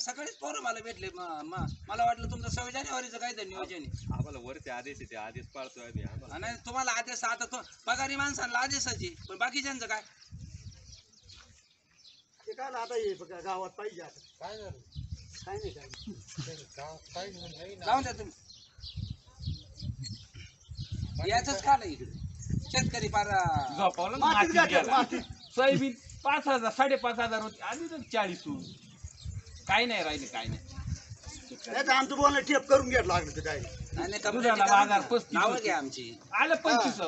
सकाळीच पोरं मला भेटले मला वाटलं तुमचं 26 जानेवारीचं काय तर नियोजन आहे. आम्हाला वरचे आदेश आहे ते आदेश पाळतोय आम्ही. नाही तुम्हाला आदेश आता पगारी माणसांना आदेशाची पण बाकीच्यांचं काय ते काय आता हे गावात पाहिजे आता काय झालं काय नाही काय जाऊन द्या तुम्ही याच का नाही इकडे शेतकरी पार झोपावलं मातीत गेला. सोयाबीन 5,000 5,500 होती आधी तर 40 काही नाही राहिले काय नाही. आमचं बोलणं टेप करून घ्यायला लागलं तर काय नाही दुधाला बाजार 35 नावं घ्या आमची आलं 25.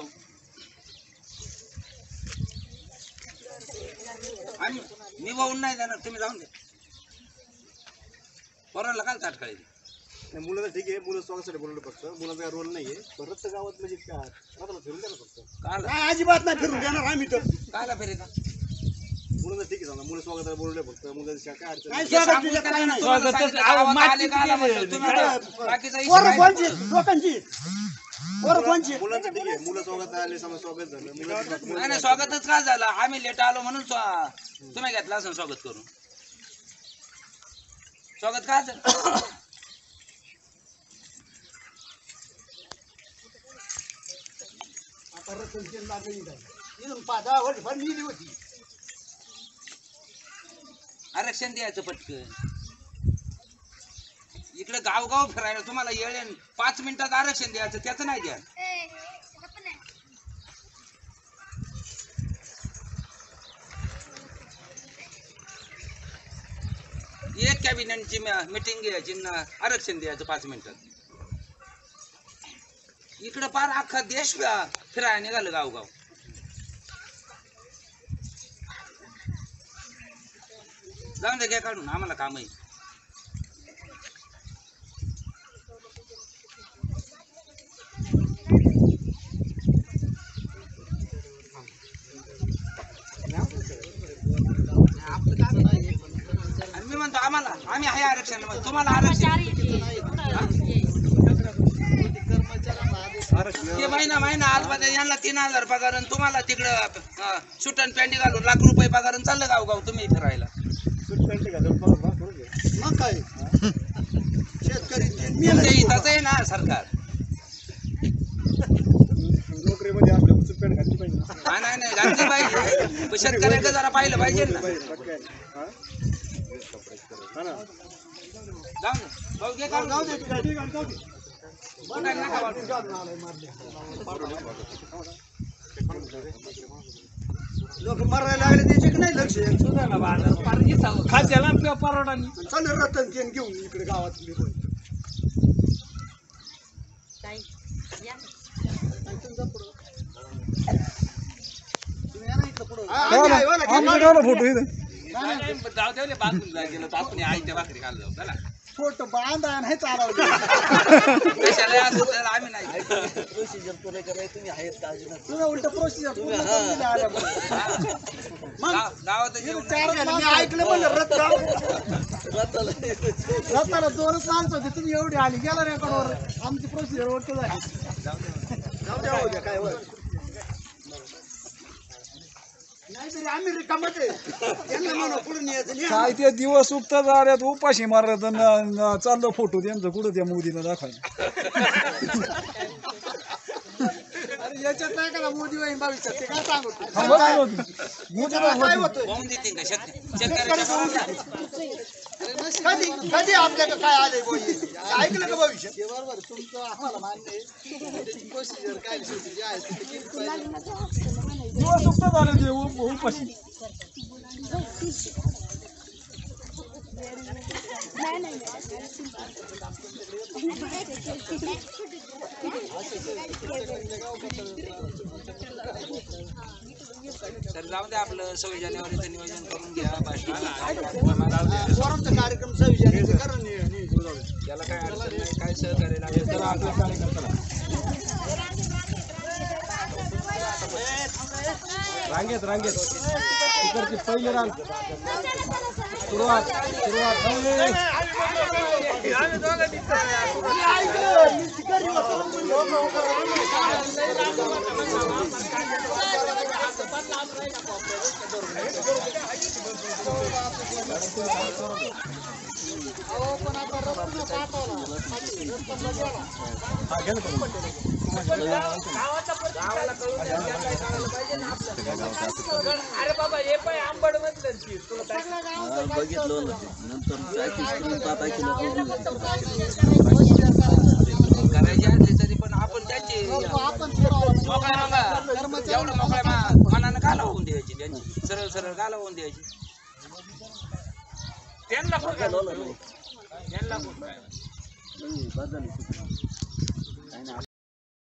आम्ही मी वाहून नाही जाणार तुम्ही जाऊन द्या पोरांना काय ताटकाळी मुलं ठीक आहे मुलं स्वागतासाठी बोलवलं फक्त मुलाचा काय रोल नाहीये परत गावात म्हणजे काय फिरून द्या फक्त काय अजिबात नाही फिरून देणार आम्ही तर कायला फेरे का मुलं ठीक आहे समजा मुलं स्वागताला बोलवले फक्त मुलाचं काय अडचण हे सांगून तर काय नाही. तुम्हाला सांगितलं गावात आले का आला म्हणलं. तुम्ही बाकीचा issue काय नाही. लोकांची मुलांचं ठीक आहे मुलं स्वागत आले समजा स्वागत झालं नाही नाही स्वागतच का झालं आम्ही लेट आलो म्हणून तुम्ही घेतला असं स्वागत करून स्वागत का झालं आता रतन लागली 10 वर्ष भर निधी होती आरक्षण द्यायचं पटकन इकडे गावगाव फिरायला तुम्हाला येळेन 5 मिनिटात आरक्षण द्यायचं त्याचं नाही द्या एक कॅबिनेटची मीटिंग घ्यायची आरक्षण द्यायचं 5 मिनिटात इकडे पार अख्खा देश फिरायला निघालं गावगाव जाऊन दे घ्या काढून आम्हाला काम आहे आणि मी म्हणतो आम्हाला आम्ही आहे आरक्षण तुम्हाला आरक्षण ते महिना आजमध्ये यांना 3,000 पगार आणि तुम्हाला तिकडं सुटन पॅन्टी घालून ₹1,00,000 पगार आणि चाललं गावगाव तुम्ही फिरायला मग काय शेतकरी इथंच आहे ना सरकार नोकरीमध्ये आपल्या सुटपेट घातली पाहिजे नाही घातली पाहिजे शेतकऱ्याचं जरा पाहिलं पाहिजे ना लोक मरायला लागले त्याचे नाही लक्ष दुधाला बाजार खाद्याला किंवा परोडानी चल रतन केन घेऊन इकडे गावात जाऊ दे बांधून गेलं तर आपण आईच्या भाकरी खायला जाऊ चला फोटो बांधा नाही चालवलं कशाला आम्ही नाही प्रोसिजर पुरे करायचं तुम्ही आहेत काळजी तुम्ही उलट प्रोसिजर गावात मी ऐकलं म्हणलं रथाला 2च माणसं होते तुम्ही एवढी आली गेला रेकॉर्डवर आमची प्रोसिजर उलट झाली काय नाहीतरी आम्ही रिकामच आहे म्हणा पुढे न्यायचं काय ते दिवस उगता झाल्यात उपाशी मारत चाललं फोटो त्यांचं कुठं त्या मोदीला दाखवायला अरे याच्यात नाही का मोदी वहीन भविष्यात ते काय सांगतो होऊन देतील का शेतकऱ्याच्या कधी आपल्याकडे काय आले ऐकलं का भविष्य बरोबर तुमचं आम्हाला मान्य आहे प्रोसिजर काय दिवस उगता झाले ते उपाशी तर जाऊ दे आपलं 26 जानेवारीचं नियोजन करून घ्या कार्यक्रम 26 जानेवारी करा त्याला काय अडचण नाही काय सहकार्य लागेल तर आपल्या कार्यकर्त्याला रांगेत तिकडची पहिली रांग सुरुवात गावाला कळून द्या, त्या काय कळायला पाहिजे ना आपल्याला. अरे बाबा हे पाय आंबड मधलं की तुला काय करायची असली तरी पण आपण त्यांची मोकळ्या एवढं मोकळ्या मनानं गाला होऊन द्यायची त्यांची सरळ सरळ गाला होऊन द्यायची. त्यांना कोण काय त्यांना कोण काय